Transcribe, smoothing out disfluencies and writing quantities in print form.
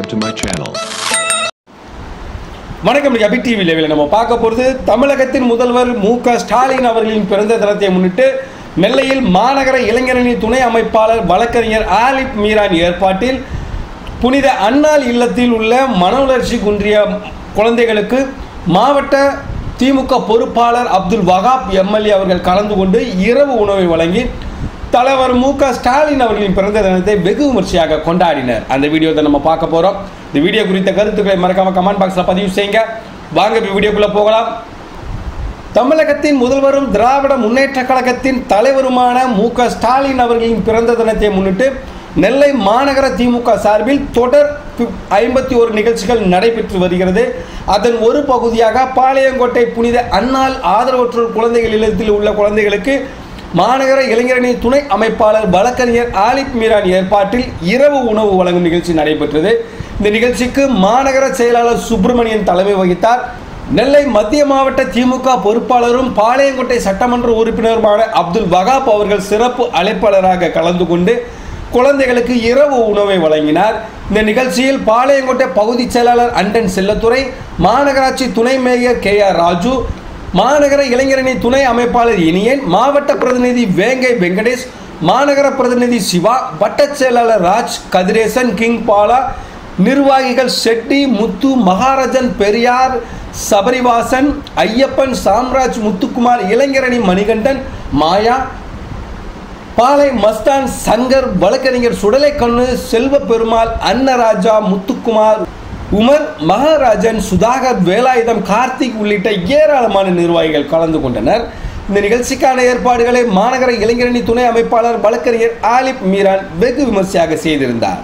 subscribe to my channel. வணக்கம். அபிக் TV லைவ்ல நம்ம பார்க்க போகிறது தமிழகத்தின் முதல்வர் மு.க. ஸ்டாலின் அவர்களின் பிறந்த தினத்தை முன்னிட்டு நெல்லையில் மாநகர இளைஞரணி துணை அமைப்பாளர் வழக்கறிஞர் ஆலிப் மீரான் ஏற்பாட்டில் புனித அன்னாள் இல்லத்தில் உள்ள மனவளர்ச்சி குன்றிய குழந்தைகளுக்கு மாவட்ட திமுக பொறுப்பாளர் அப்துல் வகாப் எம்எல்ஏ அவர்கள் கலந்து கொண்டு இரவு உணவை வழங்கி தலைவர் மு.க. ஸ்டாலின் அவர்களின் பிறந்த தினத்தை வெகு விமர்சையாக கொண்டாடினர். அந்த வீடியோவை நம்ம பார்க்க போகிறோம். இந்த வீடியோ குறித்த கருத்துக்களை மறக்காம கமெண்ட் பாக்ஸில் பதிவு செய்யுங்க. வாங்க வீடியோக்குள்ளே போகலாம். தமிழகத்தின் முதல்வரும் திராவிட முன்னேற்ற கழகத்தின் தலைவருமான மு.க. ஸ்டாலின் அவர்களின் பிறந்த தினத்தை முன்னிட்டு நெல்லை மாநகர திமுக சார்பில் தொடர் 51 நிகழ்ச்சிகள் நடைபெற்று வருகிறது. அதன் ஒரு பகுதியாக பாளையங்கோட்டை புனித அன்னாள் ஆதரவற்றோர் குழந்தைகள் இல்லத்தில் உள்ள குழந்தைகளுக்கு மாநகர இளைஞரணி துணை அமைப்பாளர் வழக்கறிஞர் ஆலிப் மீரான் ஏற்பாட்டில் இரவு உணவு வழங்கும் நிகழ்ச்சி நடைபெற்றது. இந்த நிகழ்ச்சிக்கு மாநகர செயலாளர் சுப்பிரமணியன் தலைமை வகித்தார். நெல்லை மத்திய மாவட்ட திமுக பொறுப்பாளரும் பாளையங்கோட்டை சட்டமன்ற உறுப்பினருமான அப்துல் வகாப் அவர்கள் சிறப்பு அழைப்பாளராக கலந்து கொண்டு குழந்தைகளுக்கு இரவு உணவை வழங்கினார். இந்த நிகழ்ச்சியில் பாளையங்கோட்டை பகுதி செயலாளர் அண்டன் செல்லத்துறை, மாநகராட்சி துணை மேயர் கே.ஆர். ராஜு, மாநகர இளைஞரணி துணை அமைப்பாளர் இனியன், மாவட்ட பிரதிநிதி வேங்கை வெங்கடேஷ், மாநகர பிரதிநிதி சிவா, வட்ட செயலாளர் ராஜ், கதிரேசன், கிங் பாலா, நிர்வாகிகள் செட்டி, முத்து, மகாராஜன், பெரியார், சபரிவாசன், ஐயப்பன், சாம்ராஜ், முத்துக்குமார், இளைஞரணி மணிகண்டன், மாயா, பாலை மஸ்தான், சங்கர், வழக்கறிஞர் சுடலைக்கண்ணு, செல்வ பெருமாள், அன்னராஜா, முத்துக்குமார், உமர், மகாராஜன், சுதாகர், வேலாயுதம், கார்த்திக் உள்ளிட்ட ஏராளமான நிர்வாகிகள் கலந்து கொண்டனர். இந்த நிகழ்ச்சிக்கான ஏற்பாடுகளை மாநகர இளைஞரணி துணை அமைப்பாளர் வழக்கறிஞர் ஆலிப் மீரான் வெகு விமர்சையாக செய்திருந்தார்.